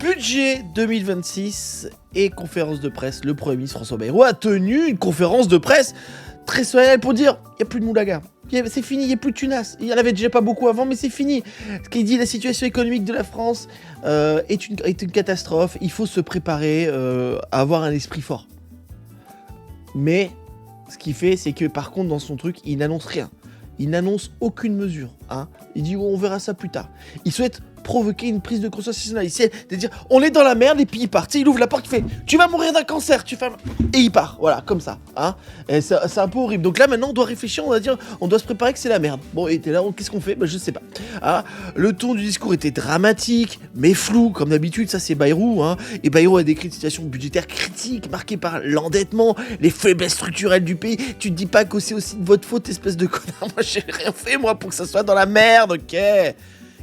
Budget 2026 et conférence de presse. Le Premier ministre François Bayrou a tenu une conférence de presse très solennelle pour dire il n'y a plus de moulaga. C'est fini, il n'y a plus de tunas. Il n'y en avait déjà pas beaucoup avant, mais c'est fini. Ce qu'il dit, la situation économique de la France est une catastrophe. Il faut se préparer à avoir un esprit fort. Mais ce qu'il fait, c'est que par contre, dans son truc, il n'annonce rien. Il n'annonce aucune mesure. Hein. Il dit on verra ça plus tard. Il souhaite provoquer une prise de conscience nationale. Il essaie de dire on est dans la merde et puis il part. Tu sais, il ouvre la porte, il fait tu vas mourir d'un cancer, tu fermes. Et il part. Voilà, comme ça. Hein. Et c'est un peu horrible. Donc là maintenant on doit réfléchir, on va dire on doit se préparer que c'est la merde. Bon, et t'es là, qu'est-ce qu'on fait ? Je sais pas. Hein. Le ton du discours était dramatique, mais flou, comme d'habitude, ça c'est Bayrou. Hein. Et Bayrou a décrit une situation budgétaire critique, marquée par l'endettement, les faiblesses structurelles du pays. Tu te dis pas que c'est aussi de votre faute, espèce de connard. Moi j'ai rien fait moi pour que ça soit dans la merde, ok ?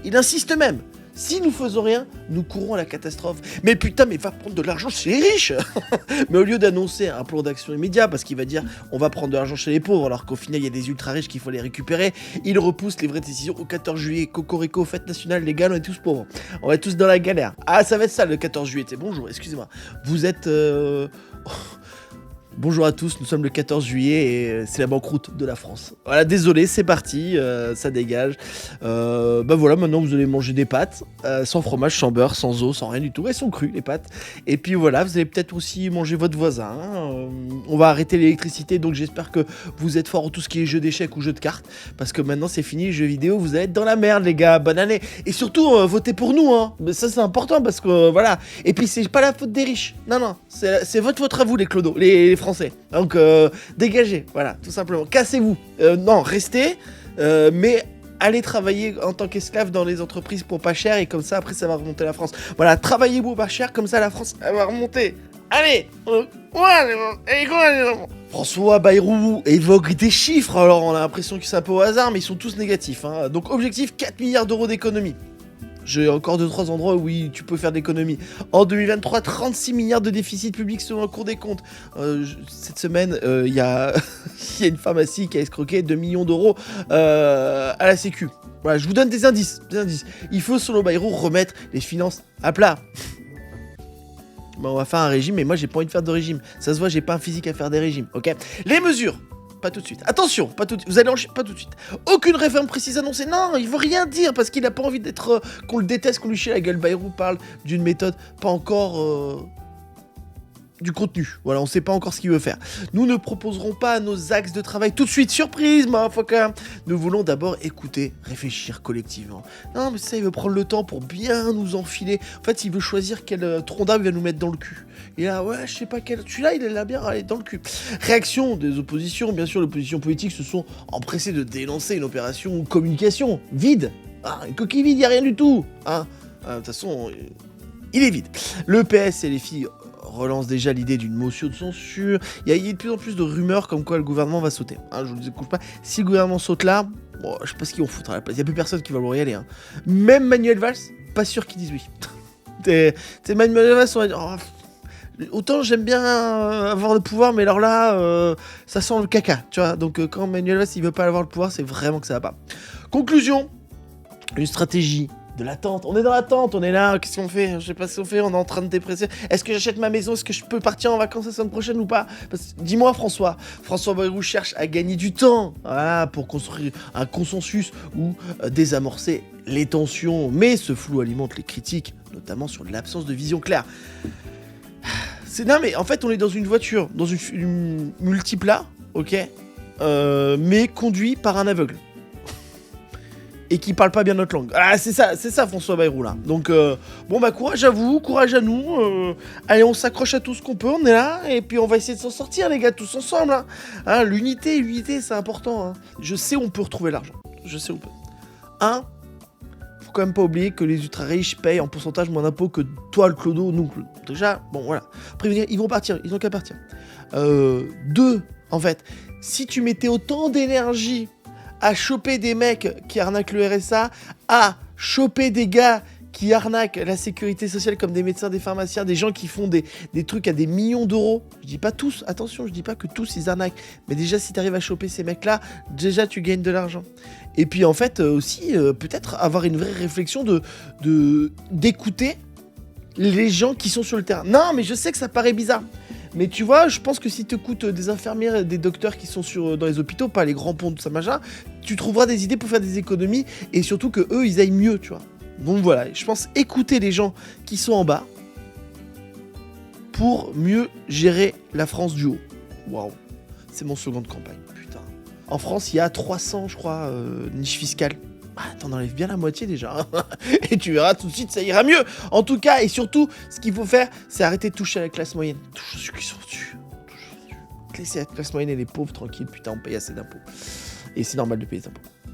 Il insiste même. Si nous faisons rien, nous courons à la catastrophe. Mais putain, mais va prendre de l'argent chez les riches. Mais au lieu d'annoncer un plan d'action immédiat, parce qu'il va dire on va prendre de l'argent chez les pauvres, alors qu'au final il y a des ultra riches qu'il faut les récupérer, il repousse les vraies décisions au 14 juillet. Cocorico, fête nationale, les gars, on est tous pauvres. On va être tous dans la galère. Ah, ça va être ça le 14 juillet. Bonjour, excusez-moi. Vous êtes... Bonjour à tous, nous sommes le 14 juillet et c'est la banqueroute de la France. Voilà, désolé, c'est parti, ça dégage. Voilà, maintenant vous allez manger des pâtes, sans fromage, sans beurre, sans eau, sans rien du tout. Elles sont crues, les pâtes. Et puis voilà, vous allez peut-être aussi manger votre voisin. On va arrêter l'électricité, donc j'espère que vous êtes forts en tout ce qui est jeu d'échecs ou jeu de cartes. Parce que maintenant c'est fini, les jeux vidéo, vous allez être dans la merde, les gars. Bonne année. Et surtout, votez pour nous, hein. Mais ça c'est important parce que voilà. Et puis c'est pas la faute des riches. Non, c'est votre faute à vous, les clodos, les Français. Donc dégagez, voilà, tout simplement. Cassez-vous. Non, restez, mais allez travailler en tant qu'esclave dans les entreprises pour pas cher et comme ça après ça va remonter la France. Voilà, travaillez pour pas cher, comme ça la France elle va remonter. Allez, François Bayrou évoque des chiffres, alors on a l'impression que c'est un peu au hasard, mais ils sont tous négatifs. Hein. Donc objectif 4 milliards d'euros d'économie. J'ai encore 2-3 endroits où tu peux faire d'économies. En 2023, 36 milliards de déficit public selon la Cour des comptes. Cette semaine, il y a une pharmacie qui a escroqué 2 millions d'euros à la Sécu. Voilà, je vous donne des indices. Il faut, selon Bayrou, remettre les finances à plat. On va faire un régime, mais moi, j'ai pas envie de faire de régime. Ça se voit, j'ai pas un physique à faire des régimes, ok ? Les mesures. Pas tout de suite. Attention, pas tout de suite. Vous allez pas tout de suite. Aucune réforme précise annoncée. Non, il veut rien dire parce qu'il a pas envie d'être qu'on le déteste, qu'on lui chie la gueule. Bayrou parle d'une méthode, pas encore du contenu. Voilà, on sait pas encore ce qu'il veut faire. Nous ne proposerons pas nos axes de travail tout de suite. Surprise, motherfucker. Nous voulons d'abord écouter, réfléchir collectivement. Non, mais ça, il veut prendre le temps pour bien nous enfiler. En fait, il veut choisir quel tronc d'arbre il va nous mettre dans le cul. Et là, ouais, je sais pas quel... Celui-là, il est bien allé dans le cul. Réaction des oppositions. Bien sûr, l'opposition politique se sont empressés de dénoncer une opération communication vide. Ah, une coquille vide, il n'y a rien du tout. Hein. De toute façon, il est vide. Le PS et les filles relance déjà l'idée d'une motion de censure. Il y a de plus en plus de rumeurs comme quoi le gouvernement va sauter. Hein, je ne vous écoute pas. Si le gouvernement saute là, bon, je sais pas ce qu'ils vont foutre à la place. Il n'y a plus personne qui va vouloir y aller. Hein. Même Manuel Valls, pas sûr qu'ils disent oui. C'est Manuel Valls, on va dire... Oh, autant j'aime bien avoir le pouvoir, mais alors là, ça sent le caca, tu vois. Donc quand Manuel Valls il veut pas avoir le pouvoir, c'est vraiment que ça va pas. Conclusion, une stratégie de l'attente. On est dans l'attente, on est là, qu'est-ce qu'on fait ? Je sais pas ce qu'on fait, on est en train de dépresser. Est-ce que j'achète ma maison ? Est-ce que je peux partir en vacances la semaine prochaine ou pas ? Dis-moi François. François Bayrou cherche à gagner du temps, voilà, pour construire un consensus ou désamorcer les tensions. Mais ce flou alimente les critiques, notamment sur l'absence de vision claire. Non mais en fait on est dans une voiture, dans une multiplat, ok, mais conduit par un aveugle. Et qui parle pas bien notre langue. Ah c'est ça François Bayrou là. Donc courage à vous, courage à nous. Allez, on s'accroche à tout ce qu'on peut, on est là, et puis on va essayer de s'en sortir les gars, tous ensemble. Hein, l'unité c'est important. Hein. Je sais où on peut retrouver l'argent. Je sais où on peut. Faut quand même pas oublier que les ultra riches payent en pourcentage moins d'impôts que toi le clodo, nous. Déjà, bon voilà. Prévenir, ils vont partir, ils ont qu'à partir. 2, en fait, si tu mettais autant d'énergie à choper des mecs qui arnaquent le RSA, à choper des gars qui arnaquent la sécurité sociale comme des médecins, des pharmaciens, des gens qui font des trucs à des millions d'euros. Je dis pas tous, attention, je dis pas que tous ils arnaquent, mais déjà si t'arrives à choper ces mecs-là, déjà tu gagnes de l'argent. Et puis en fait aussi, peut-être avoir une vraie réflexion d'écouter les gens qui sont sur le terrain. Non, mais je sais que ça paraît bizarre. Mais tu vois, je pense que si tu écoutes des infirmières et des docteurs qui sont dans les hôpitaux, pas les grands ponts, tout ça, machin, tu trouveras des idées pour faire des économies et surtout que eux, ils aillent mieux, tu vois. Donc voilà, je pense écouter les gens qui sont en bas pour mieux gérer la France du haut. Waouh, c'est mon slogan de campagne, putain. En France, il y a 300, je crois, niches fiscales. Ah, t'en enlèves bien la moitié déjà. Et tu verras tout de suite, ça ira mieux. En tout cas, et surtout, ce qu'il faut faire, c'est arrêter de toucher à la classe moyenne. Touche ceux qui sont dessus. Laissez la classe moyenne et les pauvres tranquilles. Putain, on paye assez d'impôts. Et c'est normal de payer des impôts.